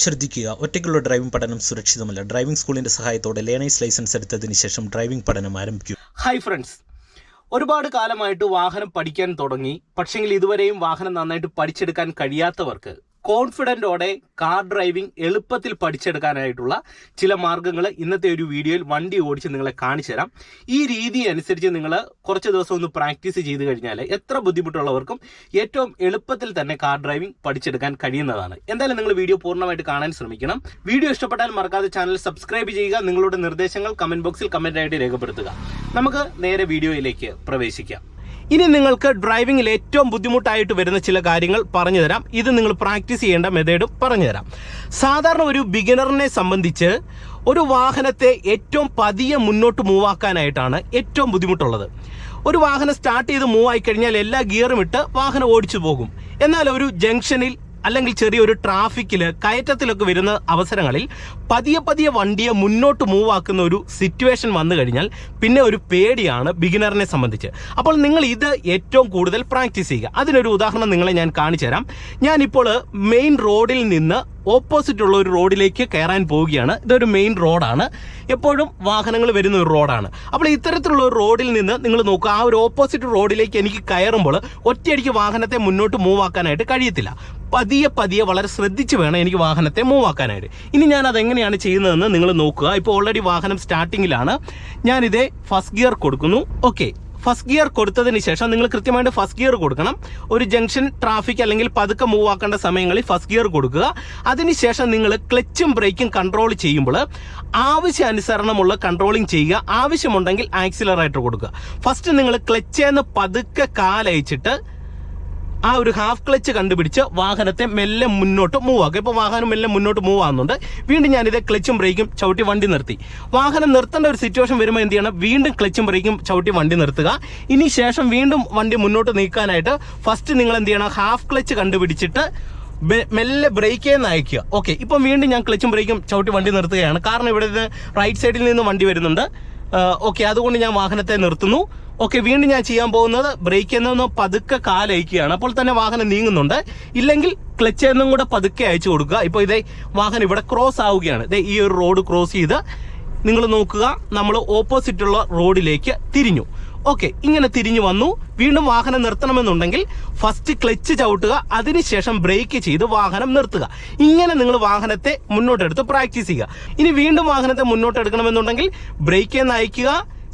ശ്രദ്ധിക്കുക, ഒറ്റയ്ക്കുള്ള ഡ്രൈവിംഗ് പഠനം സുരക്ഷിതമല്ല. ഡ്രൈവിംഗ് സ്കൂളിന്റെ സഹായത്തോടെ ലേണേഴ്സ് ലൈസൻസ് എടുത്തതിന് ശേഷം ഡ്രൈവിംഗ് പഠനം ആരംഭിക്കും. ഹായ് ഫ്രണ്ട്സ്, ഒരുപാട് കാലമായിട്ട് വാഹനം പഠിക്കാൻ തുടങ്ങി. പക്ഷെങ്കിൽ ഇതുവരെയും വാഹനം നന്നായിട്ട് പഠിച്ചെടുക്കാൻ കഴിയാത്തവർക്ക് കോൺഫിഡൻറ്റോടെ കാർ ഡ്രൈവിംഗ് എളുപ്പത്തിൽ പഠിച്ചെടുക്കാനായിട്ടുള്ള ചില മാർഗ്ഗങ്ങൾ ഇന്നത്തെ ഒരു വീഡിയോയിൽ വണ്ടി ഓടിച്ച് നിങ്ങളെ കാണിച്ചു തരാം. ഈ രീതി അനുസരിച്ച് നിങ്ങൾ കുറച്ച് ദിവസം ഒന്ന് പ്രാക്ടീസ് ചെയ്ത് കഴിഞ്ഞാൽ എത്ര ബുദ്ധിമുട്ടുള്ളവർക്കും ഏറ്റവും എളുപ്പത്തിൽ തന്നെ കാർ ഡ്രൈവിംഗ് പഠിച്ചെടുക്കാൻ കഴിയുന്നതാണ്. എന്തായാലും നിങ്ങൾ വീഡിയോ പൂർണ്ണമായിട്ട് കാണാൻ ശ്രമിക്കണം. വീഡിയോ ഇഷ്ടപ്പെട്ടാൽ മറക്കാതെ ചാനൽ സബ്സ്ക്രൈബ് ചെയ്യുക. നിങ്ങളുടെ നിർദ്ദേശങ്ങൾ കമന്റ് ബോക്സിൽ കമന്റായിട്ട് രേഖപ്പെടുത്തുക. നമുക്ക് നേരെ വീഡിയോയിലേക്ക് പ്രവേശിക്കാം. ഇനി നിങ്ങൾക്ക് ഡ്രൈവിംഗിൽ ഏറ്റവും ബുദ്ധിമുട്ടായിട്ട് വരുന്ന ചില കാര്യങ്ങൾ പറഞ്ഞു തരാം. ഇത് നിങ്ങൾ പ്രാക്ടീസ് ചെയ്യേണ്ട മെത്തേഡും പറഞ്ഞു തരാം. സാധാരണ ഒരു ബിഗിനറിനെ സംബന്ധിച്ച് ഒരു വാഹനത്തെ ഏറ്റവും പതിയെ മുന്നോട്ട് മൂവാക്കാനായിട്ടാണ് ഏറ്റവും ബുദ്ധിമുട്ടുള്ളത്. ഒരു വാഹനം സ്റ്റാർട്ട് ചെയ്ത് മൂവായി കഴിഞ്ഞാൽ എല്ലാ ഗിയറും ഇട്ട് വാഹനം ഓടിച്ചു പോകും. എന്നാൽ ഒരു ജംഗ്ഷനിൽ അല്ലെങ്കിൽ ചെറിയൊരു ട്രാഫിക്കിൽ കയറ്റത്തിലൊക്കെ വരുന്ന അവസരങ്ങളിൽ പതിയെ വണ്ടിയെ മുന്നോട്ട് മൂവാക്കുന്ന ഒരു സിറ്റുവേഷൻ വന്നു കഴിഞ്ഞാൽ പിന്നെ ഒരു പേടിയാണ് ബിഗിനറിനെ സംബന്ധിച്ച്. അപ്പോൾ നിങ്ങൾ ഇത് ഏറ്റവും കൂടുതൽ പ്രാക്ടീസ് ചെയ്യുക. അതിനൊരു ഉദാഹരണം നിങ്ങളെ ഞാൻ കാണിച്ചു തരാം. ഞാനിപ്പോൾ മെയിൻ റോഡിൽ നിന്ന് ഓപ്പോസിറ്റ് ഉള്ള ഒരു റോഡിലേക്ക് കയറാൻ പോവുകയാണ്. ഇതൊരു മെയിൻ റോഡാണ്, എപ്പോഴും വാഹനങ്ങൾ വരുന്ന ഒരു റോഡാണ്. അപ്പോൾ ഇത്തരത്തിലുള്ള ഒരു റോഡിൽ നിന്ന് നിങ്ങൾ നോക്കുക, ആ ഒരു ഓപ്പോസിറ്റ് റോഡിലേക്ക് എനിക്ക് കയറുമ്പോൾ ഒറ്റയടിക്ക് വാഹനത്തെ മുന്നോട്ട് മൂവാക്കാനായിട്ട് കഴിയത്തില്ല. പതിയെ വളരെ ശ്രദ്ധിച്ച് വേണം എനിക്ക് വാഹനത്തെ മൂവാക്കാനായിട്ട്. ഇനി ഞാൻ അതെങ്ങനെയാണ് ചെയ്യുന്നതെന്ന് നിങ്ങൾ നോക്കുക. ഇപ്പോൾ ഓൾറെഡി വാഹനം സ്റ്റാർട്ടിങ്ങിലാണ്. ഞാനിതേ ഫസ്റ്റ് ഗിയർ കൊടുക്കുന്നു. ഓക്കെ, ഫസ്റ്റ് ഗിയർ കൊടുത്തതിന് ശേഷം നിങ്ങൾ കൃത്യമായിട്ട് ഫസ്റ്റ് ഗിയർ കൊടുക്കണം. ഒരു ജംഗ്ഷൻ ട്രാഫിക് അല്ലെങ്കിൽ പതുക്കെ മൂവ് ആക്കേണ്ട സമയങ്ങളിൽ ഫസ്റ്റ് ഗിയർ കൊടുക്കുക. അതിനുശേഷം നിങ്ങൾ ക്ലച്ചും ബ്രേക്കും കൺട്രോൾ ചെയ്യുമ്പോൾ ആവശ്യാനുസരണമുള്ള കൺട്രോളിങ് ചെയ്യുക. ആവശ്യമുണ്ടെങ്കിൽ ആക്സിലറേറ്റർ കൊടുക്കുക. ഫസ്റ്റ് നിങ്ങൾ ക്ലച്ചേന്ന് പതുക്കെ കാലയച്ചിട്ട് ആ ഒരു ഹാഫ് ക്ലച്ച് കണ്ടുപിടിച്ച് വാഹനത്തെ മെല്ലെ മുന്നോട്ട് മൂവ് ആക്കുക. ഇപ്പോൾ വാഹനം മെല്ലെ മുന്നോട്ട് മൂവ് ആകുന്നുണ്ട്. വീണ്ടും ഞാനിത് ക്ലച്ചും ബ്രേക്കും ചവിട്ടി വണ്ടി നിർത്തി. വാഹനം നിർത്തേണ്ട ഒരു സിറ്റുവേഷൻ വരുമ്പോൾ എന്ത് ചെയ്യണം? വീണ്ടും ക്ലച്ചും ബ്രേക്കും ചവിട്ടി വണ്ടി നിർത്തുക. ഇനി ശേഷം വീണ്ടും വണ്ടി മുന്നോട്ട് നീക്കാനായിട്ട് ഫസ്റ്റ് നിങ്ങൾ എന്ത് ചെയ്യണം? ഹാഫ് ക്ലച്ച് കണ്ടുപിടിച്ചിട്ട് മെല്ലെ ബ്രേക്കേ നയിക്കുക. ഓക്കെ, ഇപ്പം വീണ്ടും ഞാൻ ക്ലച്ചും ബ്രേക്കും ചവിട്ടി വണ്ടി നിർത്തുകയാണ്. കാരണം ഇവിടെ നിന്ന് റൈറ്റ് സൈഡിൽ നിന്ന് വണ്ടി വരുന്നുണ്ട്. ഓക്കെ, അതുകൊണ്ട് ഞാൻ വാഹനത്തെ നിർത്തുന്നു. ഓക്കെ, വീണ്ടും ഞാൻ ചെയ്യാൻ പോകുന്നത് ബ്രേക്കിൽ നിന്ന് പതുക്കെ കാലയക്കുകയാണ്. അപ്പോൾ തന്നെ വാഹനം നീങ്ങുന്നുണ്ട്. ഇല്ലെങ്കിൽ ക്ലച്ചിൽ നിന്നും കൂടെ പതുക്കെ അയച്ചു കൊടുക്കുക. ഇപ്പോൾ ഇതേ വാഹനം ഇവിടെ ക്രോസ് ആവുകയാണ്. ഇതേ ഈ ഒരു റോഡ് ക്രോസ് ചെയ്ത് നിങ്ങൾ നോക്കുക, നമ്മൾ ഓപ്പോസിറ്റുള്ള റോഡിലേക്ക് തിരിഞ്ഞു. ഓക്കെ, ഇങ്ങനെ തിരിഞ്ഞു വന്നു. വീണ്ടും വാഹനം നിർത്തണമെന്നുണ്ടെങ്കിൽ ഫസ്റ്റ് ക്ലച്ച് ചവിട്ടുക, അതിനുശേഷം ബ്രേക്ക് ചെയ്ത് വാഹനം നിർത്തുക. ഇങ്ങനെ നിങ്ങൾ വാഹനത്തെ മുന്നോട്ടെടുത്ത് പ്രാക്ടീസ് ചെയ്യുക. ഇനി വീണ്ടും വാഹനത്തെ മുന്നോട്ടെടുക്കണമെന്നുണ്ടെങ്കിൽ ബ്രേക്ക് നയിക്കുക,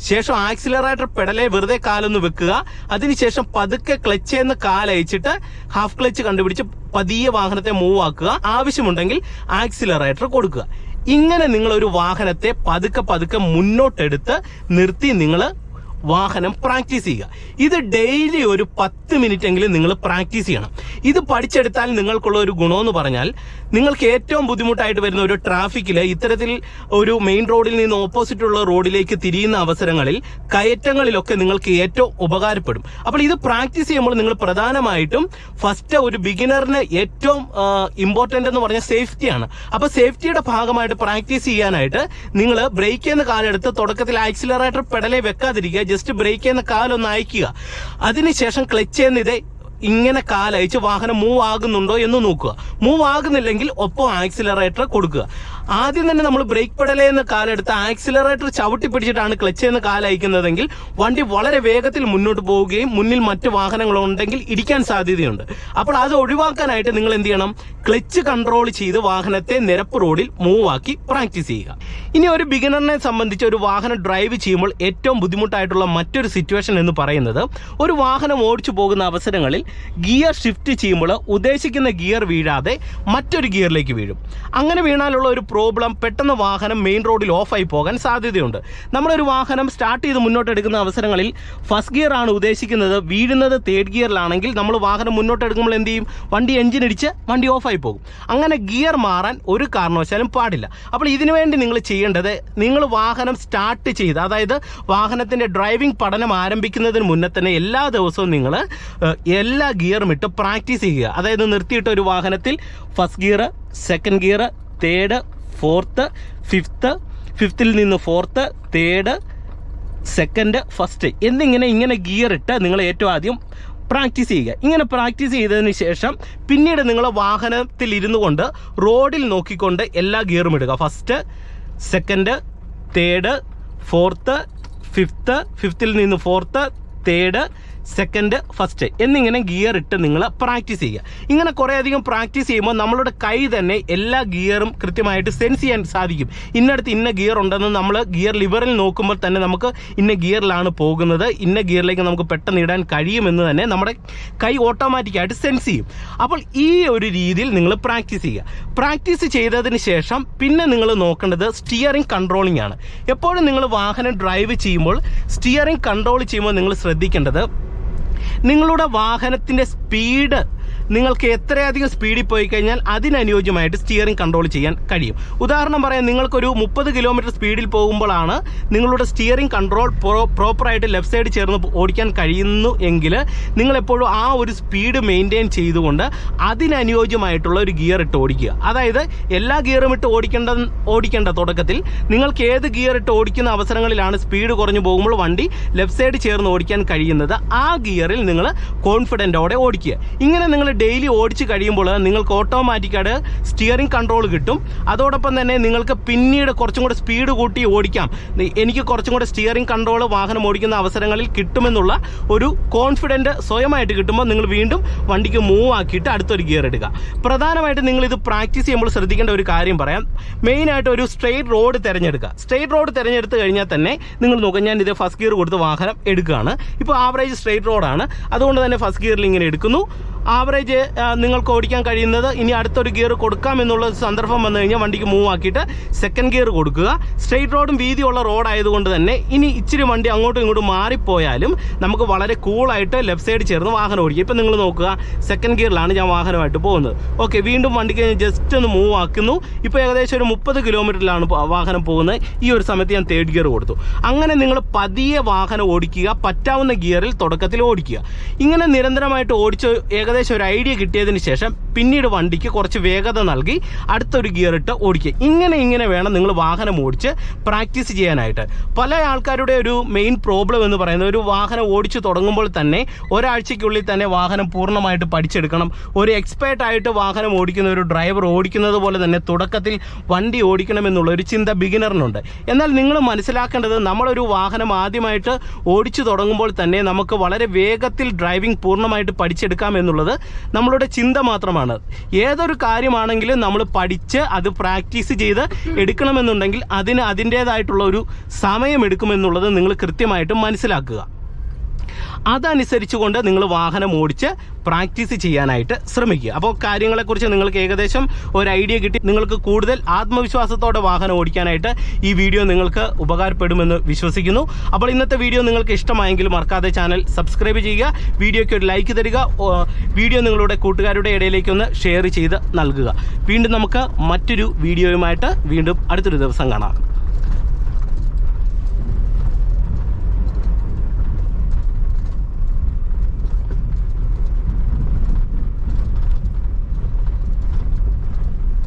ശേഷം ആക്സിലറേറ്റർ പെടലെ വെറുതെ കാലൊന്ന് വെക്കുക. അതിനുശേഷം പതുക്കെ ക്ലച്ചേന്ന് കാലയച്ചിട്ട് ഹാഫ് ക്ലച്ച് കണ്ടുപിടിച്ച് പതിയെ വാഹനത്തെ മൂവ് ആക്കുക. ആവശ്യമുണ്ടെങ്കിൽ ആക്സിലറേറ്റർ കൊടുക്കുക. ഇങ്ങനെ നിങ്ങൾ ഒരു വാഹനത്തെ പതുക്കെ മുന്നോട്ടെടുത്ത് നിർത്തി നിങ്ങൾ വാഹനം പ്രാക്ടീസ് ചെയ്യുക. ഇത് ഡെയിലി ഒരു 10 മിനിറ്റ് എങ്കിലും നിങ്ങൾ പ്രാക്ടീസ് ചെയ്യണം. ഇത് പഠിച്ചെടുത്താൽ നിങ്ങൾക്കുള്ള ഒരു ഗുണമെന്ന് പറഞ്ഞാൽ, നിങ്ങൾക്ക് ഏറ്റവും ബുദ്ധിമുട്ടായിട്ട് വരുന്ന ഒരു ട്രാഫിക്കിൽ ഇത്തരത്തിൽ ഒരു മെയിൻ റോഡിൽ നിന്ന് ഓപ്പോസിറ്റുള്ള റോഡിലേക്ക് തിരിയുന്ന അവസരങ്ങളിൽ കയറ്റങ്ങളിലൊക്കെ നിങ്ങൾക്ക് ഏറ്റവും ഉപകാരപ്പെടും. അപ്പോൾ ഇത് പ്രാക്ടീസ് ചെയ്യുമ്പോൾ നിങ്ങൾ പ്രധാനമായിട്ടും ഫസ്റ്റ് ഒരു ബിഗിനറിന് ഏറ്റവും ഇമ്പോർട്ടൻ്റ് എന്ന് പറഞ്ഞാൽ സേഫ്റ്റിയാണ്. അപ്പോൾ സേഫ്റ്റിയുടെ ഭാഗമായിട്ട് പ്രാക്ടീസ് ചെയ്യാനായിട്ട് നിങ്ങൾ ബ്രേക്ക് ചെയ്യുന്ന കാലെടുത്ത് തുടക്കത്തിൽ ആക്സിലറേറ്റർ പെടലെ വെക്കാതിരിക്കുക. ജസ്റ്റ് ബ്രേക്ക് ചെയ്യുന്ന കാലൊന്ന് അയക്കുക. അതിനുശേഷം ക്ലച്ച് ചെയ്യുന്ന ഇതേ ഇങ്ങനെ കാലയച്ച് വാഹനം മൂവ് ആകുന്നുണ്ടോ എന്ന് നോക്കുക. മൂവ് ആകുന്നില്ലെങ്കിൽ ഒപ്പം ആക്സിലറേറ്റർ കൊടുക്കുക. ആദ്യം തന്നെ നമ്മൾ ബ്രേക്ക് പെടലേന്ന് കാലെടുത്ത് ആക്സിലറേറ്റർ ചവിട്ടി പിടിച്ചിട്ടാണ് ക്ലച്ച് എന്ന് കാലയക്കുന്നതെങ്കിൽ വണ്ടി വളരെ വേഗത്തിൽ മുന്നോട്ട് പോവുകയും മുന്നിൽ മറ്റ് വാഹനങ്ങളുണ്ടെങ്കിൽ ഇടിക്കാൻ സാധ്യതയുണ്ട്. അപ്പോൾ അത് ഒഴിവാക്കാനായിട്ട് നിങ്ങൾ എന്ത് ചെയ്യണം? ക്ലച്ച് കൺട്രോൾ ചെയ്ത് വാഹനത്തെ നിരപ്പ് റോഡിൽ മൂവ് ആക്കി പ്രാക്ടീസ് ചെയ്യുക. ഇനി ഒരു ബിഗിനറിനെ സംബന്ധിച്ച് ഒരു വാഹനം ഡ്രൈവ് ചെയ്യുമ്പോൾ ഏറ്റവും ബുദ്ധിമുട്ടായിട്ടുള്ള മറ്റൊരു സിറ്റുവേഷൻ എന്ന് പറയുന്നത്, ഒരു വാഹനം ഓടിച്ചു പോകുന്ന അവസരങ്ങളിൽ ഗിയർ ഷിഫ്റ്റ് ചെയ്യുമ്പോൾ ഉദ്ദേശിക്കുന്ന ഗിയർ വീഴാതെ മറ്റൊരു ഗിയറിലേക്ക് വീഴും. അങ്ങനെ വീണാലുള്ള ഒരു പ്രോബ്ലം, പെട്ടെന്ന് വാഹനം മെയിൻ റോഡിൽ ഓഫായി പോകാൻ സാധ്യതയുണ്ട്. നമ്മളൊരു വാഹനം സ്റ്റാർട്ട് ചെയ്ത് മുന്നോട്ടെടുക്കുന്ന അവസരങ്ങളിൽ ഫസ്റ്റ് ഗിയർ ആണ് ഉദ്ദേശിക്കുന്നത്, വീഴുന്നത് തേർഡ് ഗിയറിലാണെങ്കിൽ നമ്മൾ വാഹനം മുന്നോട്ടെടുക്കുമ്പോൾ എന്ത് ചെയ്യും? വണ്ടി എഞ്ചിൻ ഇടിച്ച് വണ്ടി ഓഫായി പോകും. അങ്ങനെ ഗിയർ മാറാൻ ഒരു കാരണവശാലും പാടില്ല. അപ്പോൾ ഇതിനു വേണ്ടി നിങ്ങൾ ചെയ്യേണ്ടത്, നിങ്ങൾ വാഹനം സ്റ്റാർട്ട് ചെയ്ത്, അതായത് വാഹനത്തിൻ്റെ ഡ്രൈവിംഗ് പഠനം ആരംഭിക്കുന്നതിന് മുന്നേ തന്നെ എല്ലാ ദിവസവും നിങ്ങൾ എല്ലാ ഗിയറും ഇട്ട് പ്രാക്ടീസ് ചെയ്യുക. അതായത് നിർത്തിയിട്ട ഒരു വാഹനത്തിൽ first gear, second gear, third, fourth, ഫിഫ്ത്തിൽ നിന്ന് ഫോർത്ത്, തേർഡ്, സെക്കൻഡ്, ഫസ്റ്റ് എന്നിങ്ങനെ ഗിയർ ഇട്ട് നിങ്ങൾ ഏറ്റവും ആദ്യം പ്രാക്ടീസ് ചെയ്യുക. ഇങ്ങനെ പ്രാക്ടീസ് ചെയ്തതിന് ശേഷം പിന്നീട് നിങ്ങൾ വാഹനത്തിൽ ഇരുന്നു കൊണ്ട് റോഡിൽ നോക്കിക്കൊണ്ട് എല്ലാ ഗിയറും ഇടുക. ഫസ്റ്റ്, സെക്കൻഡ്, തേർഡ്, ഫോർത്ത്, ഫിഫ്ത്തിൽ നിന്ന് ഫോർത്ത്, തേർഡ്, സെക്കൻഡ്, ഫസ്റ്റ് എന്നിങ്ങനെ ഗിയർ ഇട്ട് നിങ്ങൾ പ്രാക്ടീസ് ചെയ്യുക. ഇങ്ങനെ കുറേയധികം പ്രാക്ടീസ് ചെയ്യുമ്പോൾ നമ്മളുടെ കൈ തന്നെ എല്ലാ ഗിയറും കൃത്യമായിട്ട് സെൻസ് ചെയ്യാൻ സാധിക്കും. ഇന്നടുത്ത് ഇന്ന ഗിയർ ഉണ്ടെന്ന് നമ്മൾ ഗിയർ ലിവറിൽ നോക്കുമ്പോൾ തന്നെ നമുക്ക് ഇന്ന ഗിയറിലാണ് പോകുന്നത്, ഇന്ന ഗിയറിലേക്ക് നമുക്ക് പെട്ടെന്ന് ഇടാൻ കഴിയുമെന്ന് തന്നെ നമ്മുടെ കൈ ഓട്ടോമാറ്റിക്കായിട്ട് സെൻസ് ചെയ്യും. അപ്പോൾ ഈ ഒരു രീതിയിൽ നിങ്ങൾ പ്രാക്ടീസ് ചെയ്യുക. പ്രാക്ടീസ് ചെയ്തതിന് ശേഷം പിന്നെ നിങ്ങൾ നോക്കേണ്ടത് സ്റ്റിയറിംഗ് കൺട്രോളിംഗ് ആണ്. എപ്പോഴും നിങ്ങൾ വാഹനം ഡ്രൈവ് ചെയ്യുമ്പോൾ സ്റ്റിയറിംഗ് കൺട്രോൾ ചെയ്യുമ്പോൾ നിങ്ങൾ ശ്രദ്ധിക്കേണ്ടത് നിങ്ങളുടെ വാഹനത്തിൻ്റെ സ്പീഡ്, നിങ്ങൾക്ക് എത്രയധികം സ്പീഡിൽ പോയി കഴിഞ്ഞാൽ അതിനനുയോജ്യമായിട്ട് സ്റ്റിയറിംഗ് കൺട്രോൾ ചെയ്യാൻ കഴിയും. ഉദാഹരണം പറയാൻ, നിങ്ങൾക്കൊരു 30 കിലോമീറ്റർ സ്പീഡിൽ പോകുമ്പോഴാണ് നിങ്ങളുടെ സ്റ്റിയറിംഗ് കൺട്രോൾ പ്രോപ്പറായിട്ട് ലെഫ്റ്റ് സൈഡ് ചേർന്ന് ഓടിക്കാൻ കഴിയുന്നു എങ്കിൽ നിങ്ങളെപ്പോഴും ആ ഒരു സ്പീഡ് മെയിൻറ്റെയിൻ ചെയ്തുകൊണ്ട് അതിനനുയോജ്യമായിട്ടുള്ള ഒരു ഗിയർ ഇട്ട് ഓടിക്കുക. അതായത് എല്ലാ ഗിയറും ഇട്ട് ഓടിക്കേണ്ട തുടക്കത്തിൽ നിങ്ങൾക്ക് ഏത് ഗിയർ ഇട്ട് ഓടിക്കുന്ന അവസരങ്ങളിലാണ് സ്പീഡ് കുറഞ്ഞു പോകുമ്പോൾ വണ്ടി ലെഫ്റ്റ് സൈഡ് ചേർന്ന് ഓടിക്കാൻ കഴിയുന്നത്, ആ ഗിയറിൽ നിങ്ങൾ കോൺഫിഡൻറ്റോടെ ഓടിക്കുക. ഇങ്ങനെ നിങ്ങൾ ഡെയിലി ഓടിച്ച് കഴിയുമ്പോൾ നിങ്ങൾക്ക് ഓട്ടോമാറ്റിക്കായിട്ട് സ്റ്റിയറിംഗ് കൺട്രോൾ കിട്ടും. അതോടൊപ്പം തന്നെ നിങ്ങൾക്ക് പിന്നീട് കുറച്ചും കൂടെ സ്പീഡ് കൂട്ടി ഓടിക്കാം, എനിക്ക് കുറച്ചും കൂടെ സ്റ്റിയറിംഗ് കൺട്രോൾ വാഹനം ഓടിക്കുന്ന അവസരങ്ങളിൽ കിട്ടുമെന്നുള്ള ഒരു കോൺഫിഡൻറ്റ് സ്വയമായിട്ട് കിട്ടുമ്പോൾ നിങ്ങൾ വീണ്ടും വണ്ടിക്ക് മൂവ് ആക്കിയിട്ട് അടുത്തൊരു ഗിയർ എടുക്കുക. പ്രധാനമായിട്ട് നിങ്ങളിത് പ്രാക്ടീസ് ചെയ്യുമ്പോൾ ശ്രദ്ധിക്കേണ്ട ഒരു കാര്യം പറയാം. മെയിനായിട്ട് ഒരു സ്ട്രെയിറ്റ് റോഡ് തിരഞ്ഞെടുക്കുക. സ്ട്രെയിറ്റ് റോഡ് തിരഞ്ഞെടുത്ത് കഴിഞ്ഞാൽ തന്നെ നിങ്ങൾ നോക്കുക, ഞാൻ ഇത് ഫസ്റ്റ് ഗിയർ കൊടുത്ത് വാഹനം എടുക്കുകയാണ്. ഇപ്പോൾ ആവറേജ് സ്ട്രെയിറ്റ് റോഡാണ്, അതുകൊണ്ട് തന്നെ ഫസ്റ്റ് ഗിയറിൽ ഇങ്ങനെ എടുക്കുന്നു. ആവറേജ് നിങ്ങൾക്ക് ഓടിക്കാൻ കഴിയുന്നത് ഇനി അടുത്തൊരു ഗിയർ കൊടുക്കാം എന്നുള്ള സന്ദർഭം വന്നു കഴിഞ്ഞാൽ വണ്ടിക്ക് മൂവ് ആക്കിയിട്ട് സെക്കൻഡ് ഗിയർ കൊടുക്കുക. സ്ട്രെയിറ്റ് റോഡും വീതിയുള്ള റോഡായതുകൊണ്ട് തന്നെ ഇനി ഇച്ചിരി വണ്ടി അങ്ങോട്ടും ഇങ്ങോട്ടും മാറിപ്പോയാലും നമുക്ക് വളരെ കൂളായിട്ട് ലെഫ്റ്റ് സൈഡ് ചേർന്ന് വാഹനം ഓടിക്കുക. ഇപ്പം നിങ്ങൾ നോക്കുക, സെക്കൻഡ് ഗിയറിലാണ് ഞാൻ വാഹനമായിട്ട് പോകുന്നത്. ഓക്കെ, വീണ്ടും വണ്ടിക്ക് ജസ്റ്റ് ഒന്ന് മൂവ് ആക്കുന്നു. ഇപ്പോൾ ഏകദേശം ഒരു 30 കിലോമീറ്ററിലാണ് വാഹനം പോകുന്നത്. ഈ ഒരു സമയത്ത് ഞാൻ തേർഡ് ഗിയർ കൊടുത്തു. അങ്ങനെ നിങ്ങൾ പതിയെ വാഹനം ഓടിക്കുക, പറ്റാവുന്ന ഗിയറിൽ തുടക്കത്തിൽ ഓടിക്കുക. ഇങ്ങനെ നിരന്തരമായിട്ട് ഓടിച്ച് ഏകദേശം ഒരു ഐഡിയ കിട്ടിയതിന് ശേഷം പിന്നീട് വണ്ടിക്ക് കുറച്ച് വേഗത നൽകി അടുത്തൊരു ഗിയർ ഇട്ട് ഓടിക്കുക. ഇങ്ങനെ വേണം നിങ്ങൾ വാഹനം ഓടിച്ച് പ്രാക്ടീസ് ചെയ്യാനായിട്ട്. പല ആൾക്കാരുടെ ഒരു മെയിൻ പ്രോബ്ലം എന്ന് പറയുന്നത്, ഒരു വാഹനം ഓടിച്ച് തുടങ്ങുമ്പോൾ തന്നെ ഒരാഴ്ചയ്ക്കുള്ളിൽ തന്നെ വാഹനം പൂർണ്ണമായിട്ട് പഠിച്ചെടുക്കണം. ഒരു എക്സ്പേർട്ടായിട്ട് വാഹനം ഓടിക്കുന്ന ഒരു ഡ്രൈവർ ഓടിക്കുന്നത് പോലെ തന്നെ തുടക്കത്തിൽ വണ്ടി ഓടിക്കണമെന്നുള്ള ഒരു ചിന്ത ബിഗിനറിനുണ്ട്. എന്നാൽ നിങ്ങൾ മനസ്സിലാക്കേണ്ടത്, നമ്മളൊരു വാഹനം ആദ്യമായിട്ട് ഓടിച്ചു തുടങ്ങുമ്പോൾ തന്നെ നമുക്ക് വളരെ വേഗത്തിൽ ഡ്രൈവിംഗ് പൂർണ്ണമായിട്ട് പഠിച്ചെടുക്കാം എന്നുള്ളത് നമ്മളുടെ ചിന്ത മാത്രമാണ്. ഏതൊരു കാര്യമാണെങ്കിലും നമ്മൾ പഠിച്ച് അത് പ്രാക്ടീസ് ചെയ്ത് എടുക്കണമെന്നുണ്ടെങ്കിൽ അതിന് അതിൻ്റേതായിട്ടുള്ള ഒരു സമയമെടുക്കുമെന്നുള്ളത് നിങ്ങൾ കൃത്യമായിട്ട് മനസ്സിലാക്കുക. അതനുസരിച്ചുകൊണ്ട് നിങ്ങൾ വാഹനം ഓടിച്ച് പ്രാക്ടീസ് ചെയ്യാനായിട്ട് ശ്രമിക്കുക. അപ്പോൾ കാര്യങ്ങളെക്കുറിച്ച് നിങ്ങൾക്ക് ഏകദേശം ഒരു ഐഡിയ കിട്ടി. നിങ്ങൾക്ക് കൂടുതൽ ആത്മവിശ്വാസത്തോടെ വാഹനം ഓടിക്കാനായിട്ട് ഈ വീഡിയോ നിങ്ങൾക്ക് ഉപകാരപ്പെടുമെന്ന് വിശ്വസിക്കുന്നു. അപ്പോൾ ഇന്നത്തെ വീഡിയോ നിങ്ങൾക്ക് ഇഷ്ടമായെങ്കിൽ മറക്കാതെ ചാനൽ സബ്സ്ക്രൈബ് ചെയ്യുക, വീഡിയോയ്ക്ക് ഒരു ലൈക്ക് തരിക, വീഡിയോ നിങ്ങളുടെ കൂട്ടുകാരുടെ ഇടയിലേക്കൊന്ന് ഷെയർ ചെയ്ത് നൽകുക. വീണ്ടും നമുക്ക് മറ്റൊരു വീഡിയോയുമായിട്ട് വീണ്ടും അടുത്തൊരു ദിവസം കാണാം.